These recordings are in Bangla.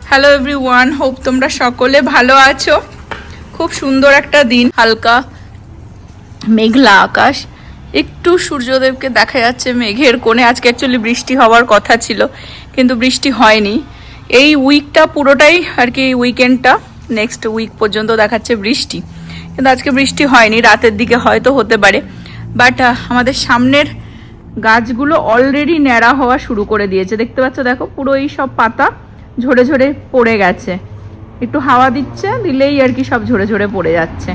হ্যালো এভরিওয়ান, হোপ তোমরা সকলে ভালো আছো। খুব সুন্দর একটা দিন, হালকা মেঘলা আকাশ, একটু সূর্যদেবকে দেখা যাচ্ছে মেঘের কোণে। আজকে অ্যাকচুয়ালি বৃষ্টি হওয়ার কথা ছিল, কিন্তু বৃষ্টি হয়নি। এই উইকটা পুরোটাই আর কি, উইকেন্ডটা নেক্সট উইক পর্যন্ত দেখাচ্ছে বৃষ্টি, কিন্তু আজকে বৃষ্টি হয়নি। রাতের দিকে হয়তো হতে পারে, বাট আমাদের সামনের গাছগুলো অলরেডি ন্যাড়া হওয়া শুরু করে দিয়েছে। দেখতে পাচ্ছ, দেখো পুরো এই সব পাতা ঝরে ঝরে পড়ে গেছে। একটু হাওয়া দিচ্ছে, দিলেই আর কি সব ঝরে ঝরে পড়ে যাচ্ছে।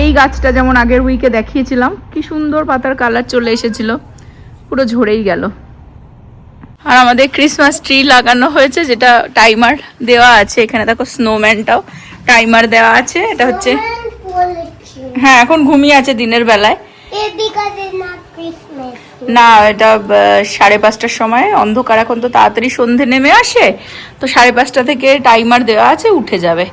এই গাছটা যেমন আগের উইকে দেখিয়েছিলাম, কি সুন্দর পাতার কালার চলে এসেছিল, পুরো ঝরেই গেল। আর আমাদের ক্রিসমাস ট্রি লাগানো হয়েছে, যেটা টাইমার দেওয়া আছে। এখানে দেখো স্নোম্যানটাও টাইমার দেওয়া আছে। এটা হচ্ছে, হ্যাঁ এখন ঘুমিয়ে আছে দিনের বেলায়। না, এটা 5:30টার সময় অন্ধকার, এখন তো তাড়াতাড়ি সন্ধে নেমে আসে, তো 5:30 থেকে টাইমার দেওয়া আছে, উঠে যাবে।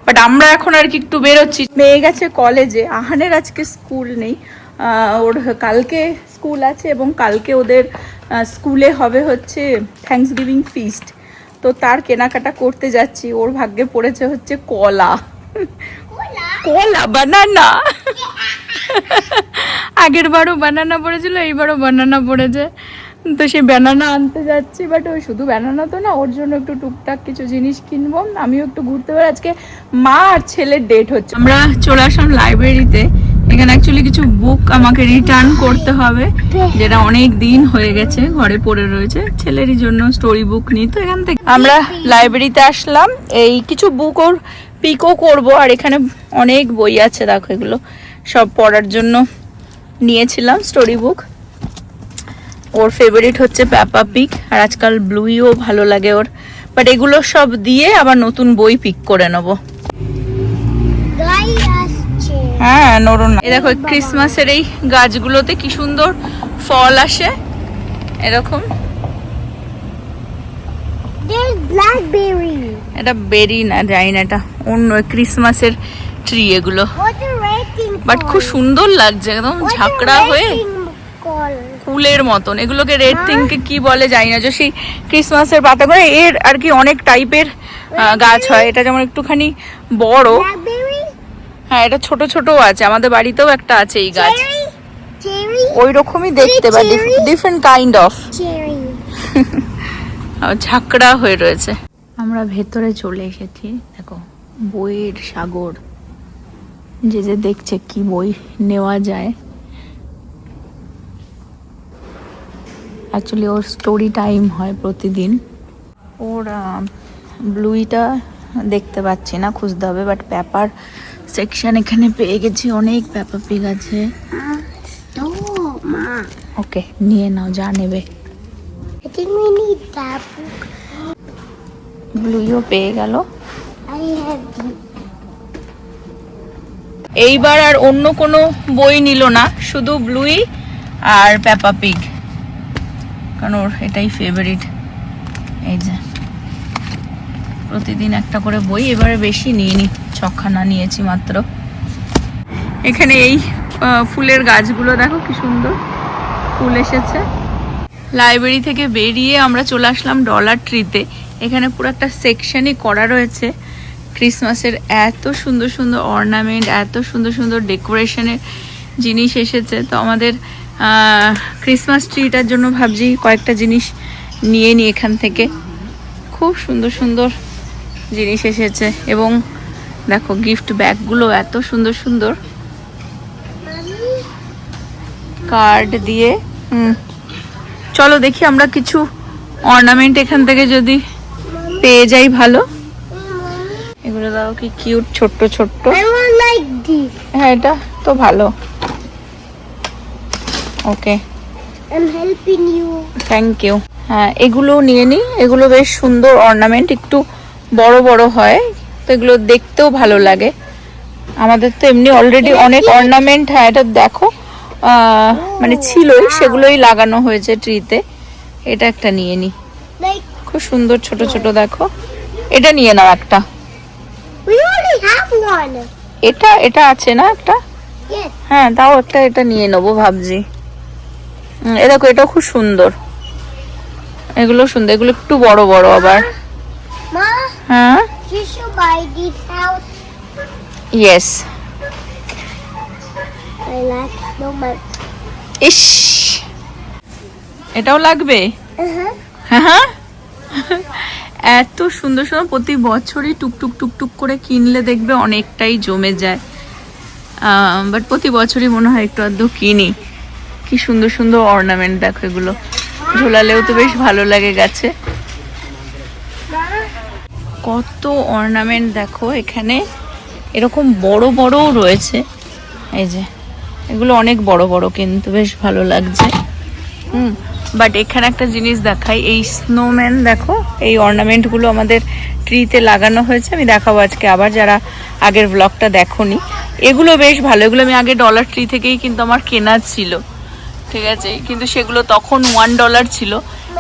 বাট আমরা এখন আর কি একটু বেরোচ্ছি। মেয়ে গেছে কলেজে, আহানের আজকে স্কুল নেই, ওর কালকে স্কুল আছে, এবং কালকে ওদের স্কুলে হবে হচ্ছে থ্যাঙ্কস গিভিং ফিস্ট। তো তার কেনাকাটা করতে যাচ্ছি। ওর ভাগ্যে পড়েছে হচ্ছে কলা, কলা বানানা। আগের বারও বানানা পড়েছিল, এইবারও বানানা পড়েছে, তো সেই ব্যানানা আনতে যাচ্ছি। বাট ওই শুধু ব্যানানা তো না, ওর জন্য একটু টুকটাক কিছু জিনিস কিনবো, আমিও একটু ঘুরতে পারি। আজকে মা আর ছেলের ডেট হচ্ছে। আমরা চলে আসলাম লাইব্রেরিতে। এখানে অ্যাকচুয়ালি কিছু বুক আমাকে রিটার্ন করতে হবে, যেটা অনেক দিন হয়ে গেছে ঘরে পড়ে রয়েছে। ছেলেরই জন্য স্টোরি বুক নিই, তো এখান থেকে আমরা লাইব্রেরিতে আসলাম। এই কিছু বুক ওর পিকও করব। আর এখানে অনেক বই আছে, দেখো এগুলো সব পড়ার জন্য নিয়েছিলাম স্টোরি বুক। ওর ফেভারিট হচ্ছে পেপা পিগ, আর আজকাল ব্লুইও ভালো লাগে ওর। বাট এগুলো সব দিয়ে আবার নতুন বই পিক করে নেবো। হ্যাঁ, নরুন। এই দেখো ক্রিসমাসের এই গাছগুলোতে কি সুন্দর ফল আসে, এরকম। এটা বেরি না, জানি না, এটা অন্য ক্রিসমাসের ট্রি এগুলো। বাট খুব সুন্দর লাগছে, একদম ঝাঁকড়া হয়ে ফুলের মতন। এগুলোকে রেড থিংকে কি বলে জানি না, যে সেই ক্রিসমাসের পাতা করে। এর আর কি অনেক টাইপের গাছ হয়। এটা যেমন একটুখানি বড়, হ্যাঁ এটা ছোট ছোটও আছে। আমাদের বাড়িতেও একটা আছে এই গাছ, ওই রকমই দেখতে, বা ডিফারেন্ট কাইন্ড অফ, ঝাঁকড়া হয়ে রয়েছে। আমরা ভেতরে চলে এসেছি, দেখো বইয়ের সাগর। যে যে দেখছে কি বই নেওয়া যায়। অ্যাকচুয়ালি ওর স্টোরি টাইম হয় প্রতিদিন। ওর ব্লুইটা দেখতে পাচ্ছি না, খুঁজতে হবে। বাট পেপার সেকশন এখানে পেয়ে গেছি, অনেক পেপা পিগ আছে। ওকে, নিয়ে নাও যা নেবে। ব্লুইও পেয়ে গেল। এইবার আর অন্য কোনো বই নিল না, শুধু ব্লুই আর পেপা পিগ, কারণ ওর এটাই ফেভারিট। এই যে প্রতিদিন একটা করে বই, এবারে বেশি নিইনি, 6খানা নিয়েছি মাত্র। এখানে এই ফুলের গাছগুলো দেখো কি সুন্দর ফুল এসেছে। লাইব্রেরি থেকে বেরিয়ে আমরা চলে আসলাম ডলার ট্রিতে। এখানে পুরো একটা সেকশনই করা রয়েছে ক্রিসমাসের। এত সুন্দর সুন্দর অর্নামেন্ট, এত সুন্দর সুন্দর ডেকোরেশনের জিনিস এসেছে। তো আমাদের ক্রিসমাস ট্রিটার জন্য ভাবছি কয়েকটা জিনিস নিয়ে নিই এখান থেকে। খুব সুন্দর সুন্দর জিনিস এসেছে, এবং দেখো গিফট ব্যাগগুলো এত সুন্দর সুন্দর কার্ড দিয়ে। চলো দেখি আমরা কিছু অর্নামেন্ট এখান থেকে যদি পেয়ে যাই ভালো। এগুলো দাও, কি কিউট ছোট্ট ছোট্ট। হ্যাঁ এটা তো ভালো। ওকে, থ্যাংক ইউ। হ্যাঁ এগুলো নিয়ে নিই, এগুলো বেশ সুন্দর অর্নামেন্ট, একটু বড় বড় হয়, তো এগুলো দেখতেও ভালো লাগে। আমাদের তো এমনি অলরেডি অনেক অর্নামেন্ট, হ্যাঁ এটা দেখো মানে ছিলই, সেগুলোই লাগানো হয়েছে ট্রিতে। এটা একটা নিয়ে নিই, খুব সুন্দর ছোট ছোট দেখো। এটা নিয়ে নাও একটা। এটা এটা আছে না একটা, হ্যাঁ তাও একটা এটা নিয়ে নেবো ভাবছি। এ দেখো এটাও খুব সুন্দর, এগুলো সুন্দর, এগুলো একটু বড় বড় আবার। Ma, হ্যাঁ you should buy this house. Yes. I like snowman. ইস, এটাও লাগবে। Uh-huh. হ্যাঁ এত সুন্দর সুন্দর প্রতি বছরই টুকটুক টুকটুক করে কিনলে দেখবে অনেকটাই জমে যায়, বাট প্রতি বছরই মনে হয় একটু আধটু কিনি। কি সুন্দর সুন্দর অর্নামেন্ট দেখো, এগুলো ঝোলালেও তো বেশ ভালো লাগে গাছে। কত অর্নামেন্ট দেখো এখানে, এরকম বড় বড়ও রয়েছে। এই যে এগুলো অনেক বড় বড়, কিন্তু বেশ ভালো লাগছে। বাট এখানে একটা জিনিস দেখাই, এই স্নোম্যান দেখো, এই অর্নামেন্টগুলো আমাদের ট্রিতে লাগানো হয়েছে। আমি দেখাবো আজকে আবার, যারা আগের ব্লগটা দেখোনি। এগুলো বেশ ভালো, এগুলো আমি আগে ডলার ট্রি থেকেই কিন্তু আমার কেনা ছিল, ঠিক আছে, কিন্তু সেগুলো তখন $1 ছিল,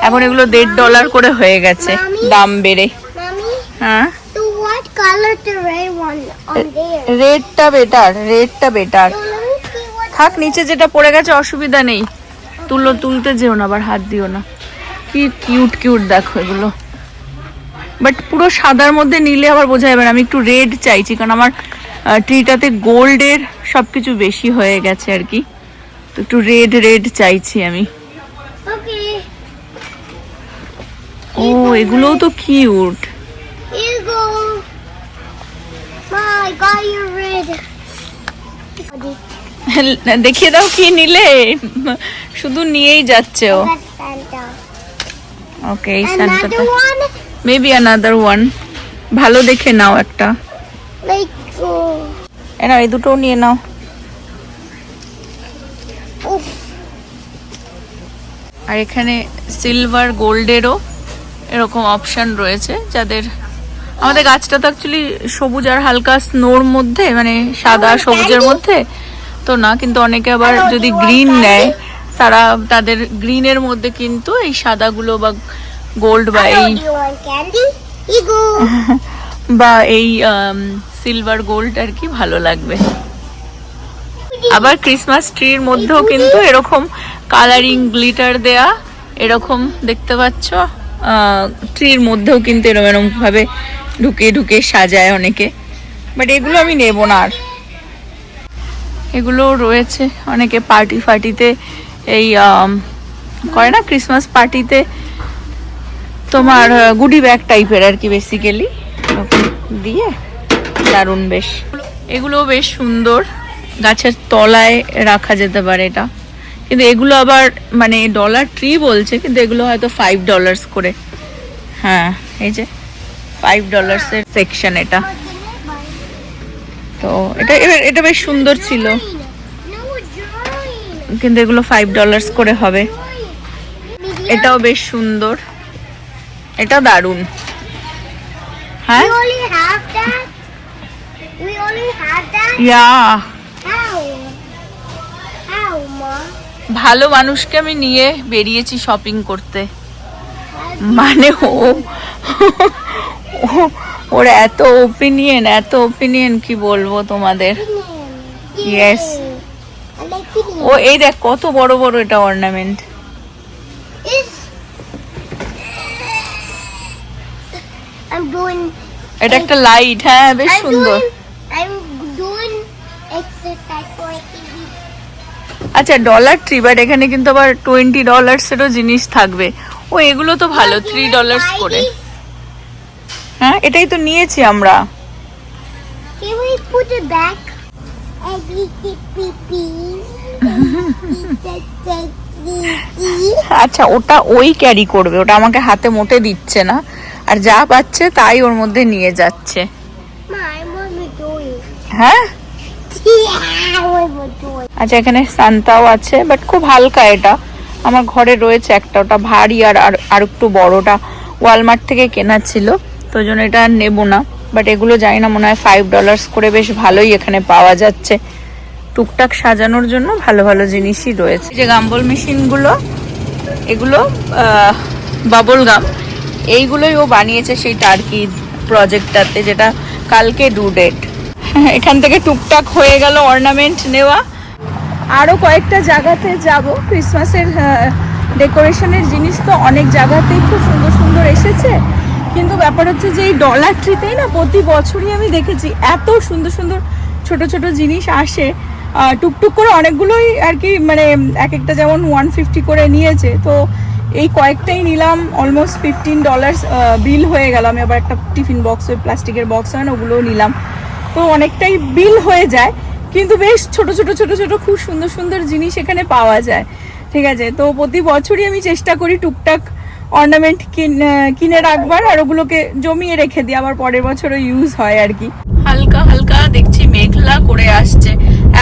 এখন এগুলো $1.5 করে হয়ে গেছে দাম বেড়ে। Mommy, হ্যাঁ so what color the red one on there? রেডটা বেটার, রেডটা better. So let me see what. থাক, নিচে যেটা পড়ে গেছে অসুবিধা নেই, তুলতে যেও না, আবার হাত দিও না। কি কিউট কিউট দেখো এগুলো, বাট পুরো সাদার মধ্যে নিলে আবার বোঝা যাবে না। আমি একটু রেড চাইছি, কারণ আমার ট্রিটাতে গোল্ডের সবকিছু বেশি হয়ে গেছে আর কি, তো একটু রেড রেড চাইছি আমি। Okay, ও এগুলোও তো cute. here you go. Ma, I got your red. দেখিয়ে দাও কি নিলে, শুধু নিয়েই যাচ্ছে ও। That's Santa. Okay, Another one, maybe another one, ভালো দেখে নাও একটা। like, নাও এই দুটোও নিয়ে নাও। oof. আর এখানে সিলভার গোল্ডেরও এরকম অপশন রয়েছে, যাদের, আমাদের গাছটা তো অ্যাকচুয়ালি সবুজ আর হালকা স্নোর মধ্যে, মানে সাদা সবুজের মধ্যে তো না, কিন্তু অনেকে আবার যদি গ্রিন নেয়, তাদের গ্রিনের মধ্যে কিন্তু এই সাদাগুলো বা গোল্ড বা Hello, এই do you want candy? Here you go. বা এই সিলভার গোল্ড আর কি ভালো লাগবে। আবার ক্রিসমাস ট্রির মধ্যেও কিন্তু এরকম কালারিং গ্লিটার দেয়া, এরকম দেখতে পাচ্ছ, ট্রির মধ্যেও কিন্তু এরকম এরকম ভাবে ঢুকে ঢুকে সাজায় অনেকে, বাট এগুলো আমি নেব না। আর এগুলো রয়েছে অনেকে পার্টি ফার্টিতে, এই করে না ক্রিসমাস পার্টিতে তোমার গুডি ব্যাগ টাইপের আর কি, বেসিক্যালি দিয়ে দারুণ বেশ। এগুলোও বেশ সুন্দর, গাছের তলায় রাখা যেতে পারে এটা, কিন্তু এগুলো আবার মানে ডলার ট্রি বলছে, কিন্তু এগুলো হয়তো $5 করে। হ্যাঁ এই যে $5 এর সেকশন এটা, তো এটা বেশ সুন্দর ছিল, No, drawing. কিন্তু এগুলো $5 করে হবে। এটাও বেশ সুন্দর, এটা দারুণ। হ্যাঁ We only have that? We only have that? Yeah, How? How, Ma? ভালো মানুষকে আমি নিয়ে বেরিয়েছি শপিং করতে, মানে ওর এত ওপিনিয়ন কি বলবো তোমাদের। Yes. I like piggy. ও এই দেখ কত বড় বড় এটা অর্নামেন্ট। I'm doing. এটা একটা লাইট, হ্যাঁ বেশ সুন্দর। I'm doing exercise for piggy. আচ্ছা ডলার ট্রি, বাট এখানে কিন্তু আবার $20 এরও জিনিস থাকবে। ও এগুলো তো ভালো, $3 করে। হ্যাঁ এটাই তো নিয়েছি আমরা। Can we put it back? আচ্ছা ওটা ওই ক্যারি করবে, ওটা আমাকে হাতে মোটে দিচ্ছে না, আর যা পাচ্ছে তাই ওর মধ্যে নিয়ে যাচ্ছে। হ্যাঁ আচ্ছা এখানে সান্তাও আছে, বাট খুব হালকা, এটা আমার ঘরে রয়েছে একটা, ওটা ভারী আর একটু বড়টা ওয়ালমার্ট থেকে কেনা ছিল, তো জন্য এটা আর নেবো না। বাট এগুলো জানি না, মনে হয় $5 করে, বেশ ভালোই এখানে পাওয়া যাচ্ছে। টুকটাক সাজানোর জন্য ভালো ভালো জিনিসই রয়েছে। যে গাম্বল মেশিনগুলো, এগুলো বাবল গাম, এইগুলোই ও বানিয়েছে সেই টার্কি প্রজেক্টটাতে, যেটা কালকে ডু ডেট। এখান থেকে টুকটাক হয়ে গেল অর্নামেন্ট নেওয়া। আরও কয়েকটা জায়গাতে যাব ক্রিসমাসের ডেকোরেশনের জিনিস তো অনেক জায়গাতেই খুব সুন্দর সুন্দর এসেছে, কিন্তু ব্যাপার হচ্ছে যে এই ডলার ট্রিতেই না প্রতি বছরই আমি দেখেছি এত সুন্দর সুন্দর ছোট ছোট জিনিস আসে। টুকটুক করে অনেকগুলোই আর কি, মানে এক একটা যেমন 150 করে নিয়েছে, তো এই কয়েকটাই নিলাম, অলমোস্ট $15 বিল হয়ে গেল। আমি আবার একটা টিফিন বক্স, ওই প্লাস্টিকের বক্স হয় না, ওগুলোও নিলাম, তো অনেকটাই বিল হয়ে যায়। কিন্তু বেশ ছোট ছোট ছোট ছোট খুব সুন্দর সুন্দর জিনিস এখানে পাওয়া যায়। ঠিক আছে, তো প্রতি বছরই আমি চেষ্টা করি টুকটাক অর্নামেন্ট কিনে রাখবার, আর ওগুলোকে জমিয়ে রেখে দিই, আবার পরের বছরও ইউজ হয় আর কি। হালকা হালকা দেখছি মেঘলা করে আসছে।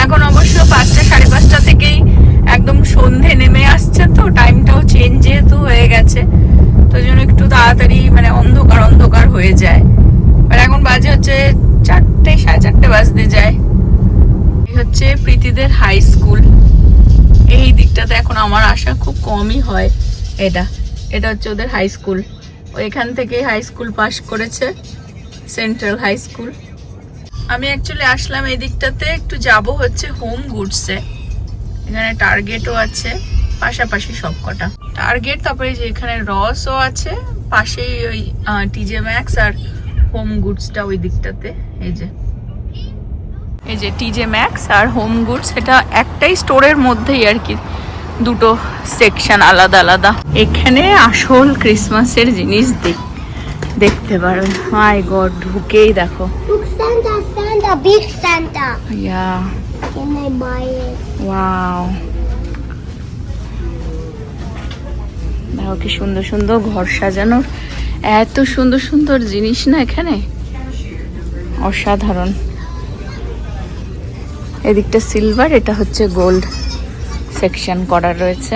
এখন অবশ্য 5টা 5:30 থেকেই একদম সন্ধে নেমে আসছে, তো টাইমটাও চেঞ্জ যেহেতু হয়ে গেছে, তো জন্য একটু তাড়াতাড়ি মানে অন্ধকার অন্ধকার হয়ে যায়। আর এখন বাজে হচ্ছে 4টে 4:30 বাজতে যায়। এই হচ্ছে প্রীতিদের হাই স্কুল। এই দিকটাতে এখন আমার আসা খুব কমই হয়। এটা হচ্ছে ওদের হাই স্কুল, ও এখান থেকে হাই স্কুল পাস করেছে, সেন্ট্রাল হাই স্কুল। আমি অ্যাকচুয়ালি আসলাম এই দিকটাতে, একটু যাব হচ্ছে হোম গুডসে। এখানে টার্গেটও আছে পাশাপাশি, সব কটা টার্গেট, তারপরে যে এখানে রসও আছে পাশেই, ওই টিজে ম্যাক্স আর হোম গুডসটা ওই দিকটাতে। এই যে টিজে ম্যাক্স আর হোম গুডস, এটা একটাই স্টোরের মধ্যেই আর কি, দুটো সেকশন আলাদা আলাদা। এখানে আসল ক্রিসমাসের জিনিস দেখতে পারবেন। মাই গড, ঢুকেই দেখো। Look, Santa, Santa, big Santa. Yeah, Can I buy it? Wow, দেখো কি সুন্দর সুন্দর ঘর সাজানোর, এত সুন্দর সুন্দর জিনিস না এখানে, অসাধারণ। এদিকটা সিলভার, এটা হচ্ছে গোল্ড সেকশন করা রয়েছে।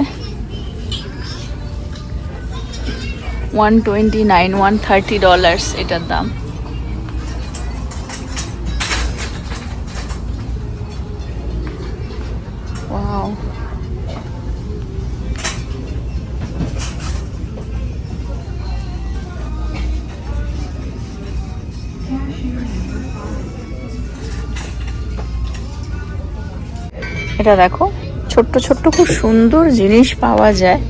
$129 এটার দাম। ওয়াও, এটা দেখো, ছোট্ট ছোট্ট খুব সুন্দর জিনিস পাওয়া যায়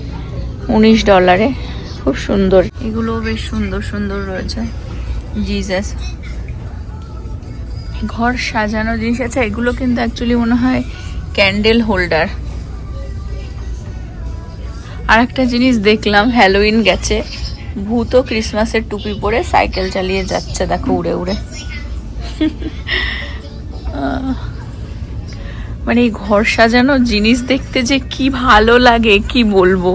$19, খুব সুন্দর। এগুলো বেশ সুন্দর সুন্দর রয়েছে, জিজাস ঘর সাজানো জিনিস আছে। এগুলো কিন্তু অ্যাকচুয়ালি মনে হয় ক্যান্ডেল হোল্ডার। আর একটা জিনিস দেখলাম, হ্যালোইন গেছে, ভূত ক্রিসমাসের টুপি পরে সাইকেল চালিয়ে যাচ্ছে, দেখো উড়ে উড়ে। মানে এই ঘর সাজানো জিনিস দেখতে যে কি ভালো লাগে কি বলবো।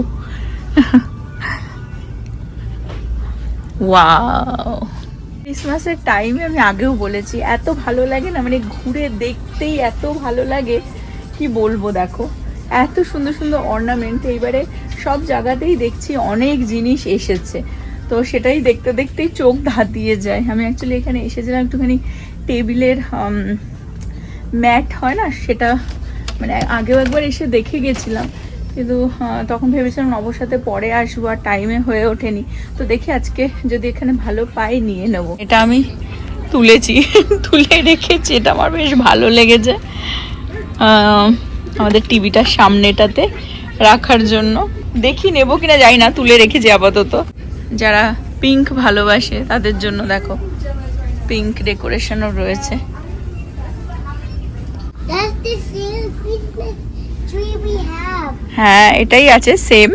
ওয়াও, ক্রিসমাসের টাইমে আমি আগেও বলেছি এত ভালো লাগে না, মানে ঘুরে দেখতেই এত ভালো লাগে কি বলবো। দেখো এত সুন্দর সুন্দর অর্নামেন্ট, এইবারে সব জায়গাতেই দেখছি অনেক জিনিস এসেছে, তো সেটাই দেখতে দেখতেই চোখ ধাঁধিয়ে যায়। আমি অ্যাকচুয়ালি এখানে এসেছিলাম একটুখানি টেবিলের ম্যাট হয় না, সেটা মানে আগেও একবার এসে দেখে গেছিলাম, কিন্তু তখন ভেবেছিলাম অবর সাথে পরে আসবো, আর টাইমে হয়ে ওঠেনি। তো দেখি আজকে যদি এখানে ভালো পাই নিয়ে নেবো। এটা আমি তুলেছি, তুলে রেখেছি, এটা আমার বেশ ভালো লেগেছে আমাদের টিভিটার সামনেটাতে রাখার জন্য। দেখি নেবো কিনা যাই না, তুলে রেখেছি আপাতত। যারা পিঙ্ক ভালোবাসে তাদের জন্য দেখো পিঙ্ক ডেকোরেশনও রয়েছে। That's the same Christmas tree we have. হ্যাঁ, এটাই আছে, সেম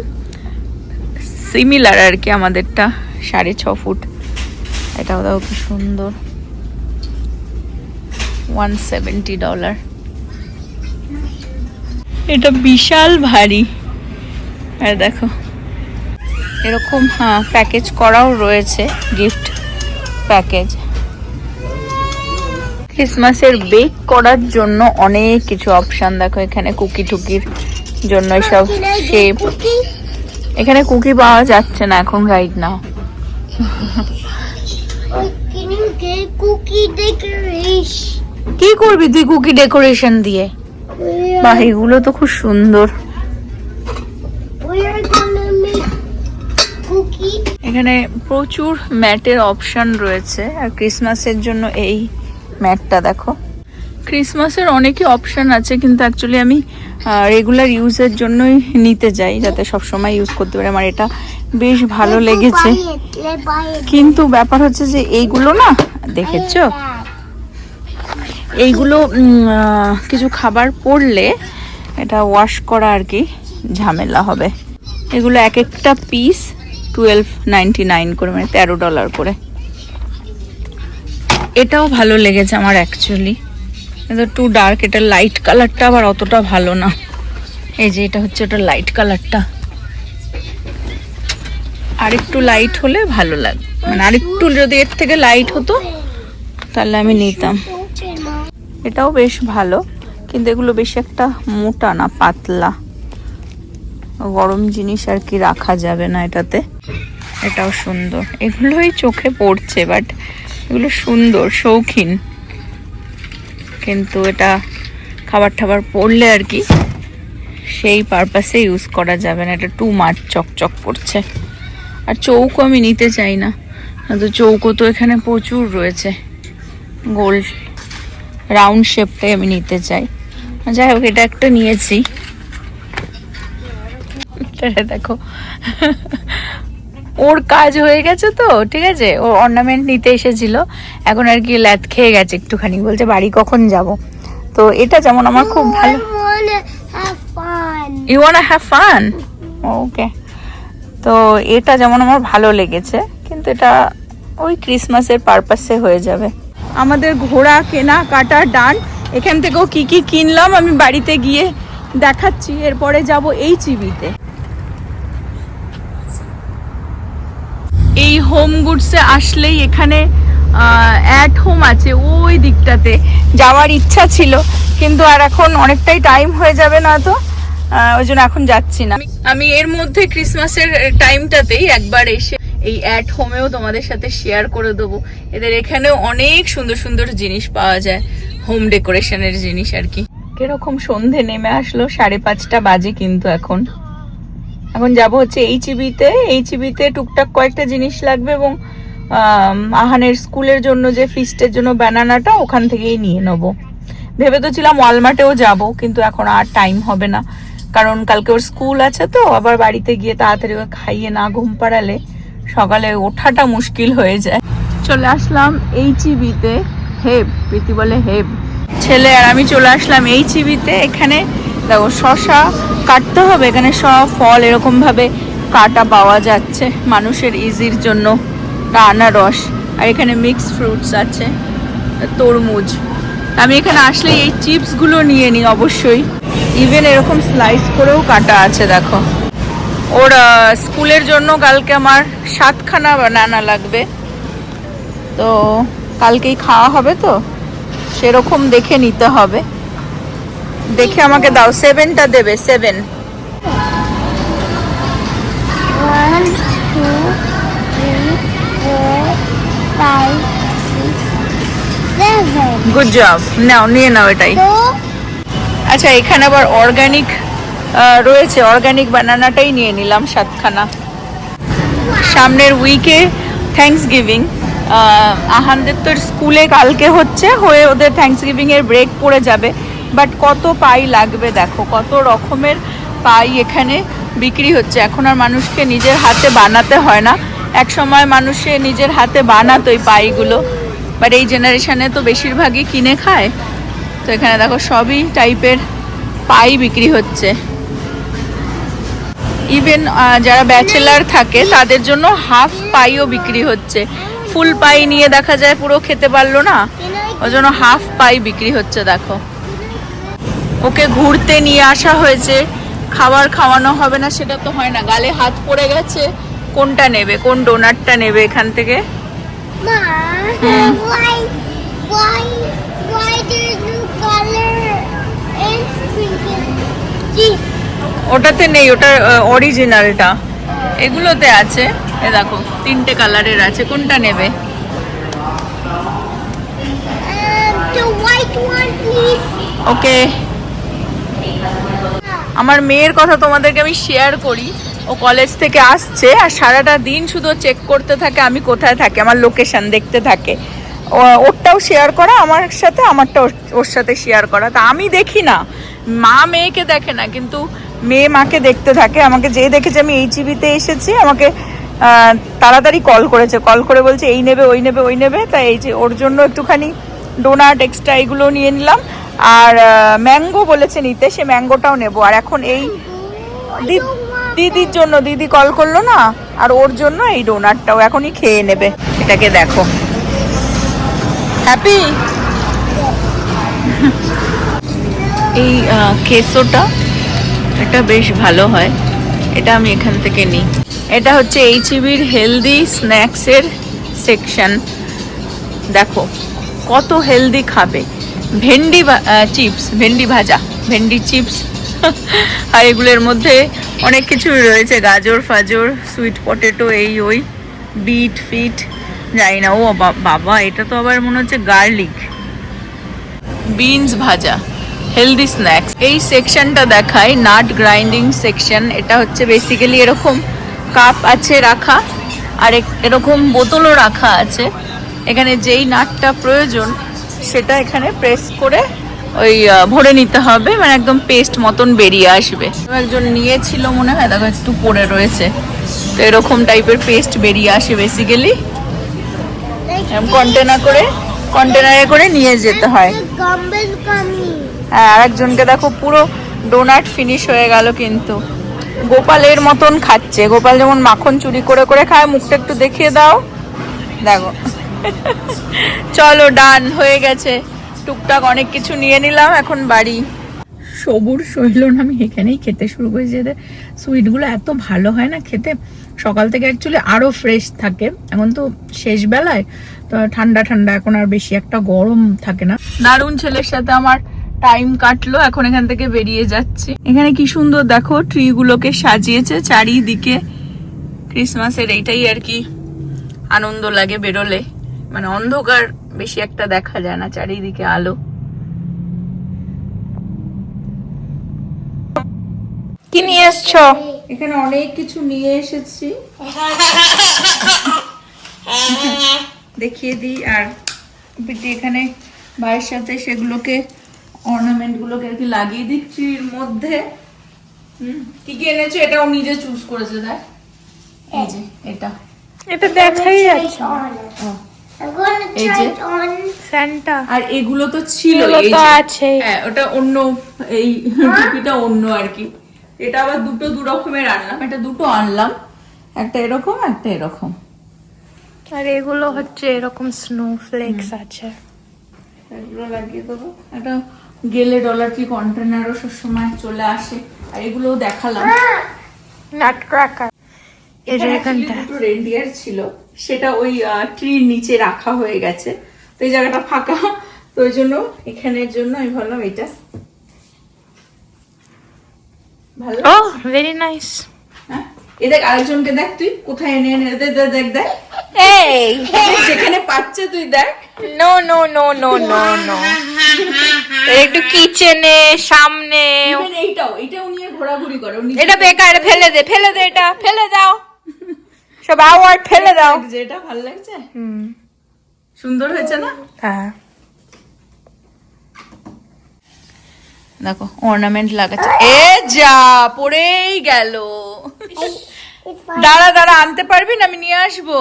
সিমিলার আর কি আমাদেরটা, 6.5 ফুট। এটাও দেখো কি সুন্দর, $170। এটা বিশাল ভারী। আর দেখো এরকম প্যাকেজ করাও রয়েছে, গিফট প্যাকেজ। ক্রিসমাসের বেক করার জন্য অনেক কিছু অপশন দেখো এখানে, কুকি টুকির জন্য সব Can I shape. get cookie? এখানে কুকি পাওয়া যাচ্ছে না এখন, right now. Or can you get cookie decoration? কি করবি তুই কুকি ডেকোরেশন দিয়ে? We বাহ, are, এগুলো তো খুব সুন্দর। we are gonna make cookie. এখানে প্রচুর ম্যাটের অপশন রয়েছে, আর ক্রিসমাসের জন্য এই ম্যাটটা দেখো ক্রিসমাসের অনেকই অপশন আছে, কিন্তু অ্যাকচুয়ালি আমি রেগুলার ইউজের জন্যই নিতে যাই, যাতে সব সময় ইউজ করতে পারি। আমার এটা বেশ ভালো লেগেছে, কিন্তু ব্যাপার হচ্ছে যে এইগুলো না, দেখেছো, এইগুলো কিছু খাবার পড়লে এটা ওয়াশ করা আর কি ঝামেলা হবে। এগুলো এক একটা পিস $12.99 করে, মানে $13 করে। এটাও ভালো লেগেছে আমার অ্যাকচুয়ালি, এটা টু ডার্ক, এটা লাইট কালারটা আবার অতটা ভালো না। এই যে এটা হচ্ছে ওটা লাইট কালারটা, আরেকটু লাইট হলে ভালো লাগবে, মানে আরেকটু যদি এর থেকে লাইট হতো তাহলে আমি নিতাম। এটাও বেশ ভালো, কিন্তু এগুলো বেশি একটা মোটা না, পাতলা, গরম জিনিস আর কি রাখা যাবে না এটাতে। এটাও সুন্দর, এগুলোই চোখে পড়ছে, বাট এগুলো সুন্দর, শৌখিন, কিন্তু এটা খাবার টাবার পড়লে আর কি সেই পারপাসে ইউজ করা যাবে না। এটা টু মাছ চকচক করছে। আর চৌকো আমি নিতে চাই না, তো চৌকো তো এখানে প্রচুর রয়েছে, গোল রাউন্ড শেপটাই আমি নিতে চাই। যাই হোক, এটা একটা নিয়েছি। দেখো ওর কাজ হয়ে গেছে তো, ঠিক আছে, ও অর্নামেন্ট নিতে এসেছিল, এখন আর কি ল্যাদ খেয়ে গেছে একটুখানি, বলছে বাড়ি কখন যাব। তো এটা যেমন আমার খুব ভালো। ইউ ওয়ান্ট হ্যাভ ফান, ওকে। তো এটা যেমন আমার ভালো লেগেছে, কিন্তু এটা ওই ক্রিসমাসের পারপাসে হয়ে যাবে। আমাদের ঘোড়া কেনা কাটা ডান। এখান থেকেও কি কি কিনলাম আমি বাড়িতে গিয়ে দেখাচ্ছি। এরপরে যাব HEB-তে। এই হোম গুডসে আসলেই এখানে অ্যাট হোম আছে, ওই দিকটাতে যাওয়ার ইচ্ছা ছিল, কিন্তু আর এখন অনেকটাই টাইম হয়ে যাবে না, তো ওই জন্য এখন যাচ্ছি না। আমি এর মধ্যে ক্রিসমাসের টাইমটাতেই একবার এসে এই অ্যাট হোমেও তোমাদের সাথে শেয়ার করে দেবো। এদের এখানেও অনেক সুন্দর সুন্দর জিনিস পাওয়া যায়, হোম ডেকোরেশনের জিনিস আর কি। কিরকম সন্ধে নেমে আসলো, 5:30 বাজে, কিন্তু এখন যাব হচ্ছে HEB-তে টুকটাক কয়েকটা জিনিস লাগবে, এবং আহানের স্কুলের জন্য যে ফিস্টের জন্য ব্যানানাটা ওখান থেকেই নিয়ে নেবো। ভেবে তো ছিলাম ওয়ালমার্টেও যাব, কিন্তু এখন আর টাইম হবে না, কারণ কালকে ওর স্কুল আছে, তো আবার বাড়িতে গিয়ে তাড়াতাড়ি ওকে খাইয়ে না ঘুম পাড়ালে সকালে ওঠাটা মুশকিল হয়ে যায়। চলে আসলাম HEB-তে, হেব, প্রীতি বলে হেব, ছেলে আর আমি চলে আসলাম HEB-তে। এখানে দেখো শসা কাটতে হবে, এখানে সব ফল এরকম ভাবে কাটা পাওয়া যাচ্ছে মানুষের ইজির জন্য। আনারস, আর এখানে মিক্সড ফ্রুটস আছে, তরমুজ। আমি এখানে আসলে এই চিপসগুলো নিয়ে নিই অবশ্যই। ইভেন এরকম স্লাইস করেও কাটা আছে, দেখো। ওর স্কুলের জন্য কালকে আমার 7খানা বানানা লাগবে, তো কালকেই খাওয়া হবে, তো সেরকম দেখে নিতে হবে। দেখে আমাকে দাও, 7টা দেবে, 7। 1 2 3 4 5 6 7 গুড জব, নাও নিয়ে নাও এটাই। আচ্ছা, এখানে আবার অর্গানিক রয়েছে, অর্গানিক বানানাটাই নিয়ে নিলাম 7খানা। সামনের উইকে থ্যাঙ্কস গিভিং, আহানদের তো স্কুলে কালকে হয়ে ওদের থ্যাঙ্কস গিভিং এর ব্রেক পড়ে যাবে, বাট কত পাই লাগবে দেখো, কত রকমের পাই এখানে বিক্রি হচ্ছে। এখন আর মানুষকে নিজের হাতে বানাতে হয় না, এক সময় মানুষে নিজের হাতে বানাতো এই পাইগুলো, বাট এই জেনারেশনে তো বেশিরভাগই কিনে খায়। তো এখানে দেখো সবই টাইপের পাই বিক্রি হচ্ছে। ইভেন যারা ব্যাচেলার থাকে তাদের জন্য হাফ পাইও বিক্রি হচ্ছে। ফুল পাই নিয়ে দেখা যায় পুরো খেতে পারলো না, ওই জন্য হাফ পাই বিক্রি হচ্ছে। দেখো, ওকে ঘুরতে নিয়ে আসা হয়েছে, খাবার খাওয়ানো হবে না সেটা তো হয় না। গালে হাত পড়ে গেছে, কোনটা নেবে, কোন ডোনাটটা নেবে এখান থেকে? Ma, why there's no color and sprinkle? This. ওটাতে নেই, ওটা অরিজিনালটা, এগুলোতে আছে। এ দেখো 3টে কালারের আছে, কোনটা নেবে? The white one, please. ওকে। আমার মেয়ের কথা তোমাদেরকে আমি শেয়ার করি। ও কলেজ থেকে আসছে আর সারাটা দিন শুধু চেক করতে থাকে আমি কোথায় থাকি, আমার লোকেশন দেখতে থাকে। ওরটাও শেয়ার করা আমার সাথে, আমারটা ওর সাথে শেয়ার করা। তা আমি দেখি না, মা মেয়েকে দেখে না, কিন্তু মেয়ে মাকে দেখতে থাকে। আমাকে যে দেখেছে আমি HEB-তে এসেছি, আমাকে তাড়াতাড়ি কল করেছে, কল করে বলছে এই নেবে ওই নেবে ওই নেবে। তাই এই যে ওর জন্য একটুখানি ডোনাট এক্সট্রা এগুলো নিয়ে নিলাম। আর ম্যাঙ্গো বলেছে নিতে, সে ম্যাঙ্গোটাও নেবো। আর এখন এই দিদির জন্য, দিদি কল করলো না, আর ওর জন্য এই ডোনাটটাও এখনই খেয়ে নেবে। এটাকে দেখো, হ্যাপি। এই কেসোটা এটা বেশ ভালো হয়, এটা আমি এখান থেকে নিই। এটা হচ্ছে HEB-র হেলদি স্ন্যাক্সের সেকশন। দেখো কত হেলদি খাবে, ভেন্ডি চিপস, ভেন্ডি ভাজা, ভেন্ডি চিপস। আর এগুলোর মধ্যে অনেক কিছু রয়েছে, গাজর ফাজর, সুইট পটেটো, এই ওই বিট ফিট, জানি না। ও বাবা, এটা তো আবার মনে হচ্ছে গার্লিক, বিনস ভাজা, হেলদি স্ন্যাক্স। এই সেকশনটা দেখায় নাট গ্রাইন্ডিং সেকশন। এটা হচ্ছে বেসিক্যালি এরকম কাপ আছে রাখা, আর এরকম বোতলও রাখা আছে। এখানে যেই নাটটা প্রয়োজন সেটা এখানে প্রেস করে ওই ভরে নিতে হবে, মানে একদম পেস্ট মতন বেরিয়ে আসবে। একজন নিয়েছিল মনে হয়, দেখো একটু পড়ে রয়েছে। তো এরকম টাইপের পেস্ট বেরিয়ে আসে বেসিক্যালি, কন্টেনারে করে নিয়ে যেতে হয়। হ্যাঁ, আর একজনকে দেখো পুরো ডোনাট ফিনিশ হয়ে গেল, কিন্তু গোপালের মতন খাচ্ছে। গোপাল যেমন মাখন চুরি করে করে খায়, মুখটা একটু দেখিয়ে দাও, দেখো। চলো, ডান হয়ে গেছে, টুকটাক অনেক কিছু নিয়ে নিলাম, এখন বাড়ি। সবুর সইল না, আমি এখানেই খেতে শুরু করেছি। এদের সুইটগুলো এত ভালো হয় না খেতে, সকাল থেকে অ্যাকচুয়ালি আরও ফ্রেশ থাকে। এখন তো শেষ বেলায় তো ঠান্ডা ঠান্ডা, এখন আর বেশি একটা গরম থাকে না। দারুণ ছেলের সাথে আমার টাইম কাটলো, এখন এখান থেকে বেরিয়ে যাচ্ছি। এখানে কি সুন্দর দেখো, ট্রি গুলোকে সাজিয়েছে চারিদিকে। ক্রিসমাসের এইটাই আর কি আনন্দ লাগে বেরোলে, মানে অন্ধকার বেশি একটা দেখা যায় না, চারিদিকে আলো। কি নিয়ে এসছো? এখানে অনেক কিছু নিয়ে এসেছি, দেখিয়ে দিই। আর পিটি এখানে ভাইয়ের সাথে সেগুলোকে, অর্নামেন্ট গুলোকে আর কি লাগিয়ে দিই ট্রির মধ্যে। কি কি এনেছো? এটাও নিজে চুজ করেছে, দেখ এই যে এটা দেখাই যাচ্ছে। এই যে সান্টা, আর এগুলো তো ছিল, এই যে আছে। হ্যাঁ, ওটা অন্য, এই টুপিটা অন্য আর কি। এটা আবার দুটো দু রকমের আনলাম, এটা দুটো আনলাম, একটা এরকম একটা এরকম। আর এগুলো হচ্ছে এরকম স্নোফ্লেক্স আছে, এগুলো লাগিয়ে দেবো। একটা গেলে ডলার কি কন্টেনারও সবসময় চলে আসে। আর এগুলোও দেখালাম, নাট ক্র্যাকার। এই যে এখানটা দুটো রেনডিয়ার ছিল, সেটা ওই ট্রির নিচে রাখা হয়ে গেছে, তো এই জায়গাটা ফাঁকা, তো ওই জন্য এখানের জন্য আমি ভাবলাম এটা ভালো। ও ভেরি নাইস। হ্যাঁ, এই দেখ, আরেকজনকে দেখ, তুই কোথায় এনে এনে দেখ দেখ, এই যেখানে পাচ্ছে তুই দেখ। No no no no no no, একটু কিচেনে সামনে। এইটাও নিয়ে ঘোরাঘুরি করে। এটা বেকার, ফেলে দে এটা, ফেলে দাও সব, আওয়ার্ড ফেলে দাও। যেটা ভালো লাগছে, সুন্দর হয়েছে না? হ্যাঁ, দেখো অর্নামেন্ট লাগাচ্ছে। এ যা, পড়েই গেল। দাঁড়া দাঁড়া, আনতে পারবি না? আমি নিয়ে আসবো।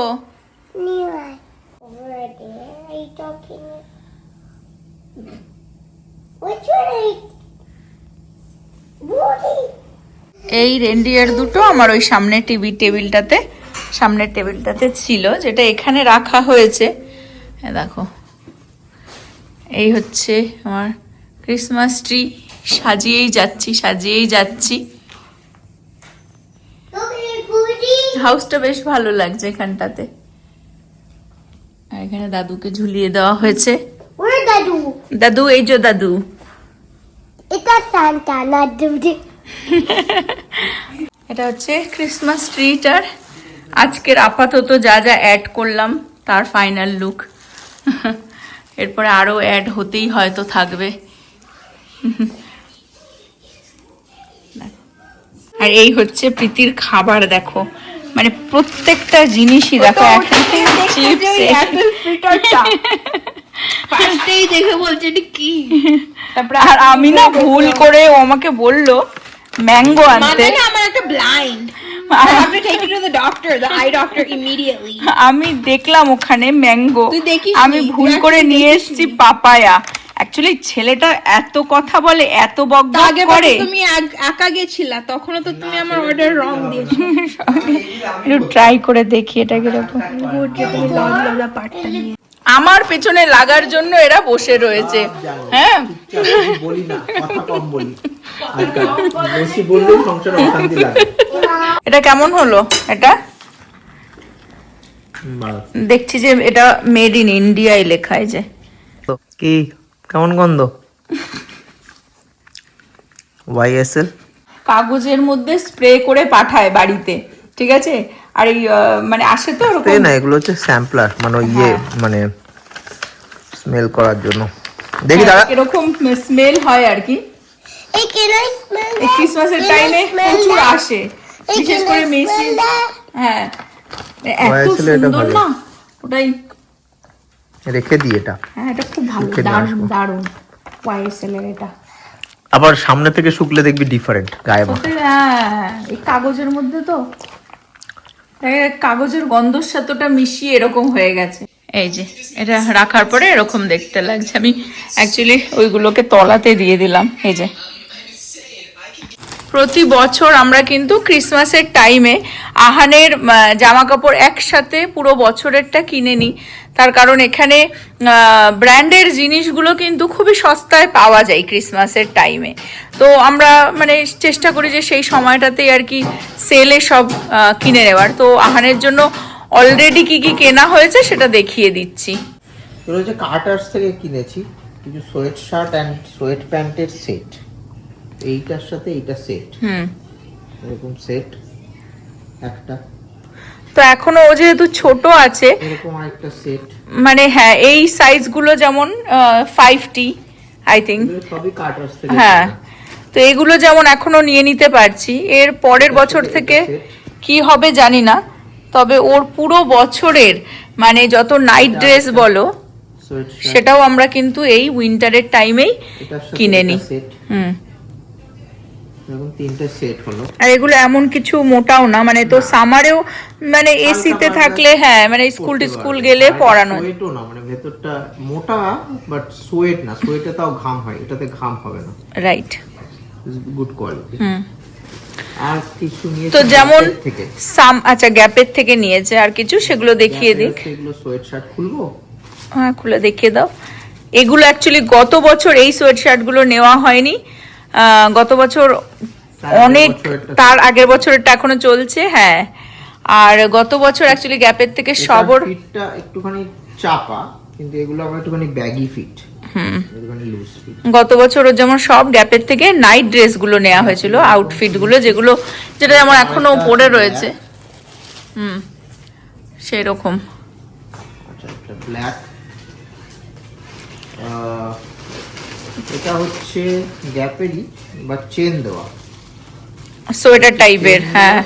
এই রেনডিয়ার দুটো আমার ওই সামনের সামনের টেবিলটাতে ছিল, যেটা এখানে রাখা হয়েছে। দেখো, এই হচ্ছে আমার ক্রিসমাস ট্রি। সাজিয়েই যাচ্ছি। হাউসটা বেশ ভালো লাগছে এখানটাতে। আর এখানে দাদুকে ঝুলিয়ে দেওয়া হয়েছে। দাদু, এই যে দাদু। এটা সান্টা না দুদি। এটা হচ্ছে ক্রিসমাস ট্রিটার আজকের আপাতত যা যা অ্যাড করলাম তার ফাইনাল লুক। এরপরে আরো অ্যাড হতেই হয়তো থাকবে। আর এই হচ্ছে প্রীতির খাবার, দেখো মানে প্রত্যেকটা জিনিসই দেখো ফার্স্টেই দেখে বলছে এটা কি। তারপরে আর আমি না ভুল করে ও আমাকে বললো ম্যাঙ্গো আনতে, আমার একটা ব্লাইন্ড আমি দেখলাম ওখানে ম্যাঙ্গো, তুই দেখিসনি, আমি ভুল তুই করে actually নিয়ে দেখিসনি। এসেছি পাপায়া। অ্যাকচুয়ালি ছেলেটা এত কথা বলে, এত বকবক আগে করে। তুমি একা গেছিলা, তখনও তো তুমি আমার অর্ডার রং দিয়েছো। একটু ট্রাই করে দেখি এটা কিরকম। তুমি লজা পাটটা নিয়ে আমার পেছনে লাগার জন্য এরা বসে রয়েছে। হ্যাঁ, বলি না, কথা কম বলি। আজকাল বেশি বললেই সংসারে অশান্তি লাগে। এটা কেমন হলো? এটা ভালো। দেখছি যে এটা মেড ইন ইন্ডিয়ায় লেখায় যে। তো কি কেমন গন্ধ? YSL কাগজের মধ্যে স্প্রে করে পাঠায় বাড়িতে, ঠিক আছে? আর এই মানে আসে তো এরকম। না, এগুলো হচ্ছে স্যাম্পলার, মানে ইয়ে মানে স্মেল করার জন্য। দেখি দাদা এরকম স্মেল হয় আর কি। Hey, can I smell এই that? ক্রিসমাসের Can I টাইমে smell প্রচুর that? আসে, Hey, বিশেষ can I করে smell মেসি। that? হ্যাঁ, এত YSL এটা সুন্দর ভালো। না ওটাই। রেখে দিই এটা। হ্যাঁ, এটা খুব ভালো, রেখে দিয়ে দারুণ আসবো। দারুণ YSL এর এটা। আবার সামনে থেকে শুকলে দেখবি ডিফারেন্ট গায়ে মাখা। সত্যি, হ্যাঁ, এই কাগজের মধ্যে তো কাগজের গন্ধর সাথে ওটা মিশিয়ে এরকম হয়ে গেছে। এই যে এটা রাখার পরে এরকম দেখতে লাগছে। আমি অ্যাকচুয়ালি ওইগুলোকে তলাতে দিয়ে দিলাম। এই যে প্রতি বছর আমরা কিন্তু ক্রিসমাসের টাইমে আহানের জামা কাপড় একসাথে পুরো বছরেরটা কিনে নিই। তার কারণ এখানে ব্র্যান্ডের জিনিসগুলো কিন্তু খুবই সস্তায় পাওয়া যায় ক্রিসমাসের টাইমে। তো আমরা মানে চেষ্টা করি যে সেই সময়টাতেই আর কি সেলে সব কিনে নেওয়ার। তো আহানের জন্য অলরেডি কি কি কেনা হয়েছে সেটা দেখিয়ে দিচ্ছি। এগুলো হচ্ছে কার্টার্স থেকে কিনেছি কিছু সোয়েট শার্ট অ্যান্ড সোয়েট প্যান্টের সেট। এইটার সাথে এইটা সেট, এরকম সেট একটা। তো এখনো ও যেহেতু ছোট আছে, এরকম আরেকটা সেট। মানে হ্যাঁ, এই সাইজগুলো যেমন 5T আই থিঙ্ক। এগুলো সবই কার্টার্স থেকে। হ্যাঁ, তো এগুলো যেমন এখনো নিয়ে নিতে পারছি। এর পরের বছর থেকে কি হবে জানি না, তবে ওর পুরো বছরের মানে যত নাইট ড্রেস বলো সোয়েট শার্ট, সেটাও আমরা কিন্তু এই উইন্টারের টাইমেই এটার সাথে কিনে নিই। সেট, এরকম তিনটে সেট হলো। আর এগুলো এমন কিছু মোটাও না, মানে তো সামারেও মানে এসিতে থাকলে, হ্যাঁ মানে স্কুল গেলে পরানো। সোয়েটও না, মানে ভেতরটা মোটা বাট সোয়েট না, সোয়েটে তাও ঘাম হয়, এটাতে ঘাম হবে না। রাইট। Good quality. আর কিছু নিয়ে তো যেমন থেকে আচ্ছা গ্যাপের থেকে নিয়েছে, আর কিছু সেগুলো দেখিয়ে দিক। এগুলো সোয়েট শার্ট খুলবো? হ্যাঁ, খুলে দেখিয়ে দাও। এগুলো অ্যাকচুয়ালি গত বছর এই সোয়েট শার্টগুলো নেওয়া হয়নি। গত বছর অনেক, তার আগের বছরটা এখনো চলছে। হ্যাঁ, আর গত বছর অ্যাকচুয়ালি গ্যাপের থেকে সবর ফিটটা একটুখানি চাপা, কিন্তু এগুলো আবার একটুখানি ব্যাগি ফিট, একটুখানি লুজ ফিট। গত বছর ওর যেমন সব গ্যাপের থেকে নাইট ড্রেসগুলো নেওয়া হয়েছিল, আউটফিটগুলো যেটা যেমন এখনো পরে রয়েছে সেরকম। আচ্ছা, একটা ব্ল্যাক, এটা হচ্ছে গ্যাপেরই বা চেন দেওয়া সোয়েটার টাইপের। হ্যাঁ,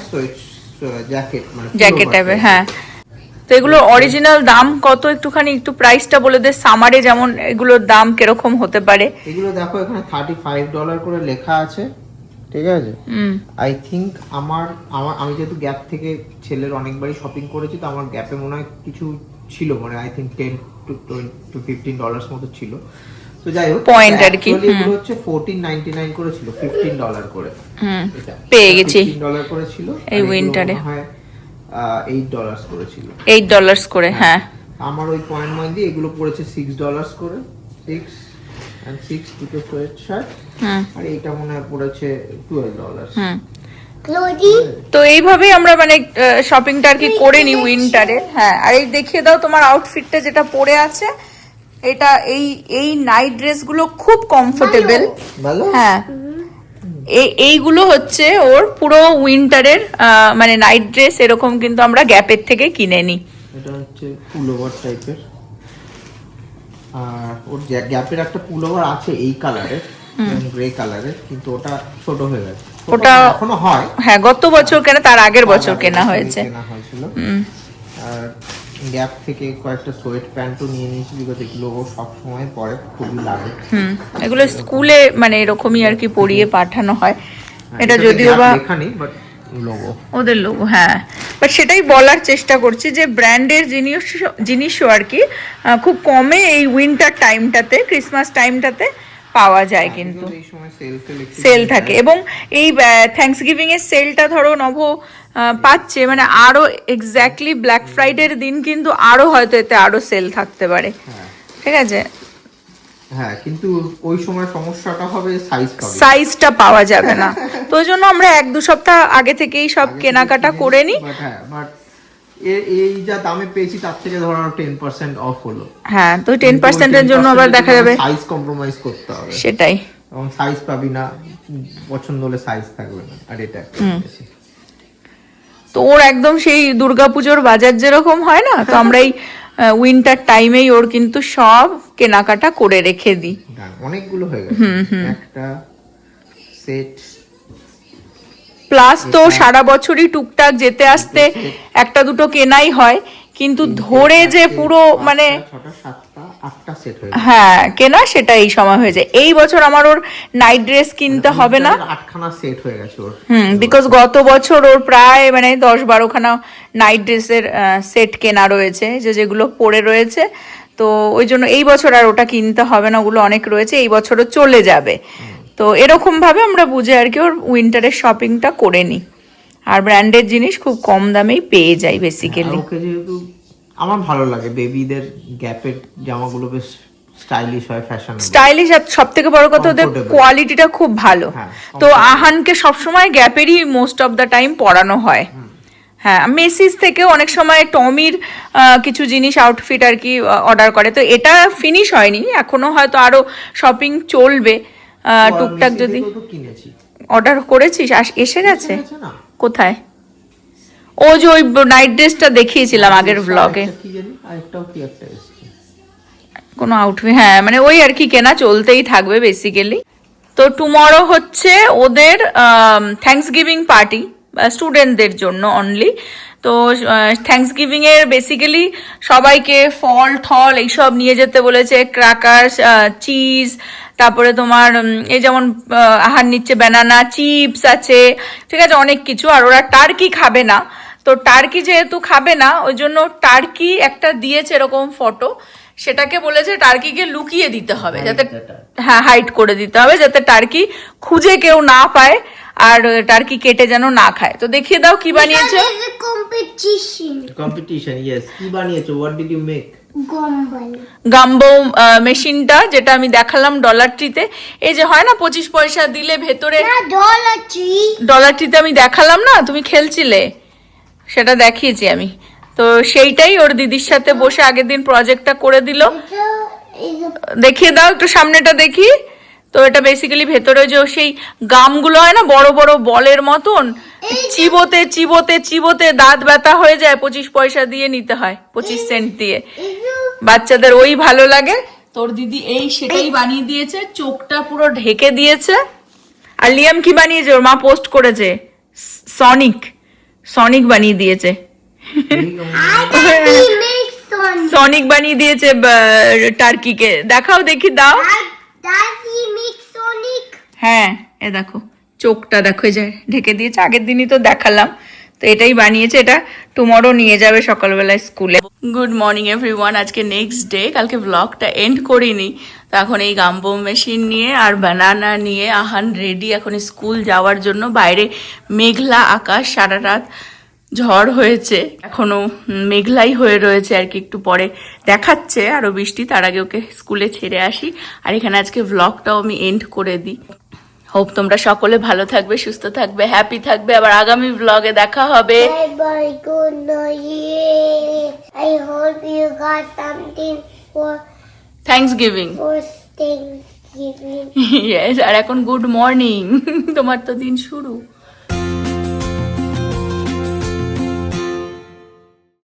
জ্যাকেট, মানে জ্যাকেট টাইপের। হ্যাঁ, তো এগুলো অরিজিনাল দাম কত একটু প্রাইসটা বলে দে। সামারে যেমন এগুলোর দাম কিরকম হতে পারে? এগুলো দেখো এখানে $35 করে লেখা আছে, ঠিক আছে? আই থিঙ্ক আমি যেহেতু গ্যাপ থেকে ছেলের অনেকবারই শপিং করেছি, তো আমার গ্যাপে মনে হয় কিছু ছিল, মানে আই থিঙ্ক $10 to $15 মতো ছিল। তো যাই হোক, পয়েন্ট আর কি। এগুলো হচ্ছে $14.99 করে ছিল, $15 করে। পেয়ে গেছি $15 করে ছিল এই উইন্টারে। হয় $8 করে ছিল, $8 করে। হ্যাঁ, আমার ওই পয়েন্ট ময় দিয়ে এগুলো পড়েছে $6 করে। 6 and 6 দুটো সোয়েট শার্ট, আর এইটা মনে হয় পড়েছে $12। Lodi, তো এইভাবেই আমরা মানে শপিংটা আর কি করে নি উইন্টারে। হ্যাঁ, আর এই দেখিয়ে দাও তোমার আউটফিটটা যেটা পরে আছে। এটা এই নাইট ড্রেসগুলো খুব কমফোর্টেবল। ভালো। হ্যাঁ, এইগুলো হচ্ছে ওর পুরো উইন্টারের মানে নাইট ড্রেস এরকম, কিন্তু আমরা গ্যাপের থেকে কিনে নিই। এটা হচ্ছে পুলোভার টাইপের, আর ওর গ্যাপের একটা পুলোভার আছে এই কালারের, গ্রে কালারের, কিন্তু ওটা ছোট হয়ে গেছে। ওটা এখনো হয়। হ্যাঁ, গত বছর কেনা, তার আগের বছর কেনা হয়েছে। কেনা হয়েছিল। আর গ্যাপ থেকে কয়েকটা সোয়েট প্যান্টও নিয়ে নিয়েছি, বিকজ এগুলো ও সবসময় পরে, খুবই লাগে। এগুলো স্কুলে মানে এরকমই আর কি পরিয়ে পাঠানো হয়। এটা যদিও বা এখানেই, বাট লোগো, ওদের লোগো, হ্যাঁ। বাট সেটাই বলার চেষ্টা করছি যে ব্র্যান্ডের জিনিসও আর কি খুব কমে এই উইন্টার টাইমটাতে, ক্রিসমাস টাইমটাতে পাওয়া যায় কিন্তু এই সময় সেল থাকে। এবং এই থ্যাঙ্কস গিভিং এর সেলটা ধরো নভ পাচ্ছে, মানে আরো এক্স্যাক্টলি ব্ল্যাক ফ্রাইডের দিন কিন্তু আরো হয়তো এতে আরো সেল থাকতে পারে, ঠিক আছে। হ্যাঁ, কিন্তু ওই সময় সমস্যাটা হবে সাইজটা পাওয়া যাবে না। তো ওই জন্য আমরা 1-2 সপ্তাহ আগে থেকেই সব কেনাকাটা করে নিই। হ্যাঁ, বাট এই যা দামে পেয়েছি তার থেকে ধরো 10% অফ হলো। হ্যাঁ, তো 10% এর জন্য আবার দেখা যাবে সাইজ কম্প্রোমাইজ করতে হবে। সেটাই, এবং সাইজ পাবি না, পছন্দ হলে সাইজ থাকবে না, আর এটা তো ওর একদম সেই দুর্গাপুজোর বাজার যেরকম হয় না, তো আমরা এই উইন্টার টাইমেই ওর কিন্তু সব কেনাকাটা করে রেখে দিই। অনেকগুলো হয়ে গেছে, একটা সেট প্লাস তো সারা বছরই টুকটাক যেতে আসতে 1-2 কেনাই হয়, কিন্তু ধরে যে পুরো মানে 6-7-8টা সেট হয়ে হ্যাঁ কেনা, সেটা এই সময় হয়ে যায়। এই বছর আমার ওর নাইট ড্রেস কিনতে হবে না, 8খানা সেট হয়ে গেছে ওর। বিকজ গত বছর ওর প্রায় মানে 10-12খানা নাইট ড্রেসের সেট কেনা রয়েছে, যেগুলো পরে রয়েছে। তো ওই জন্য এই বছর আর ওটা কিনতে হবে না, ওগুলো অনেক রয়েছে, এই বছরও চলে যাবে। তো এরকম ভাবে আমরা বুঝে আর কি ওর উইন্টারের শপিংটা করে নিই। আর ব্র্যান্ডের জিনিস খুব কম দামেই পেয়ে যাই বেসিক্যালি। ওকে যেহেতু আমার ভালো লাগে, বেবিদের গ্যাপের জামাগুলো বেশ স্টাইলিশ হয়, ফ্যাশন স্টাইলিশ, আর সব থেকে বড় কথা ওদের কোয়ালিটিটা খুব ভালো। তো আহানকে সবসময় গ্যাপেরই মোস্ট অফ দ্য টাইম পরানো হয়। হ্যাঁ, মেসিস থেকে অনেক সময় টমির কিছু জিনিস আউটফিট আর কি অর্ডার করে। তো এটা ফিনিশ হয়নি এখনো, হয়তো আরো শপিং চলবে টুকটাক। যদি অর্ডার করেছিস, এসে গেছে কোথায়? ও যে ওই নাইট ড্রেসটা দেখিয়েছিলাম আগের ব্লগে, কোনো আউটফিট, হ্যাঁ মানে ওই আর কি কেনা চলতেই থাকবে বেসিক্যালি। তো টুমরো হচ্ছে ওদের থ্যাঙ্কস গিভিং পার্টি, স্টুডেন্টদের জন্য অনলি। তো থ্যাঙ্কস গিভিং এর বেসিক্যালি সবাইকে ফল ঠল এইসব নিয়ে যেতে বলেছে, ক্র্যাকার্স, চিজ, তারপরে তোমার এই যেমন আহার নিচ্ছে ব্যানানা চিপস আছে, ঠিক আছে, অনেক কিছু। আর ওরা টার্কি খাবে না, তো টার্কি যেহেতু খাবে না ওই জন্য টার্কি একটা দিয়েছে এরকম ফটো, সেটাকে বলেছে টার্কিকে লুকিয়ে দিতে হবে, যাতে হ্যাঁ হাইড করে দিতে হবে, যাতে টার্কি খুঁজে কেউ না পায় আর টার্কি কেটে যেন না খায়। তো দেখিয়ে দাও কি বানিয়েছো। Competition, yes. কি বানিয়েছো? What did you make? গাম্বো মেশিনটা, যেটা আমি দেখালাম ডলার ট্রিতে, এই যে হয় না 25 পয়সা দিলে ভেতরে, ডলার ট্রিতে আমি দেখালাম না, তুমি খেলছিলে, সেটা দেখিয়েছি আমি। তো সেইটাই ওর দিদির সাথে বসে আগের দিন প্রজেক্টটা করে দিল। দেখিয়ে দাও একটু সামনেটা দেখি। তো এটা বেসিক্যালি ভেতরে যে সেই গামগুলো হয় না বড় বড় বলের মতন, চিবোতে চিবোতে চিবোতে দাঁত ব্যথা হয়ে যায়, 25 পয়সা দিয়ে নিতে হয়, 25 সেন্ট দিয়ে। বাচ্চাদের ওই ভালো লাগে। তোর দিদি এই সেটাই বানিয়ে দিয়েছে, চোখটা পুরো ঢেকে দিয়েছে। আর লিয়াম কি বানিয়েছে? ওর মা পোস্ট করেছে, সনিক বানিয়ে দিয়েছে। সনিক বানিয়ে দিয়েছে টার্কিকে। দেখাও দেখি, দাও। হ্যাঁ এ দেখো চোখটা দেখো, এই যে ঢেকে দিয়েছে, আগের দিনই তো দেখালাম। তো এটাই বানিয়েছে, এটা টুমরো নিয়ে যাবে সকালবেলায় স্কুলে। গুড মর্নিং এভরিওয়ান, আজকে নেক্সট ডে। কালকে ব্লগটা এন্ড করিনি, তো এখন এই গাম্বো মেশিন নিয়ে আর বানানা নিয়ে আহান রেডি এখন স্কুল যাওয়ার জন্য। বাইরে মেঘলা আকাশ, সারা রাত ঝড় হয়েছে, এখনো মেঘলাই হয়ে রয়েছে আর কি, একটু পরে দেখাচ্ছে আরো বৃষ্টি। তার আগে ওকে স্কুলে ছেড়ে আসি, আর এখানে আজকে ব্লগটাও আমি এন্ড করে দিই। হোপ তোমরা সকলে ভালো থাকবে, সুস্থ থাকবে, হ্যাপি থাকবে। আবার আগামী ব্লগে দেখা হবে। I hope you got something for Thanksgiving. Thanksgiving. Yes, আর এখন গুড মর্নিং, তোমার তো দিন শুরু।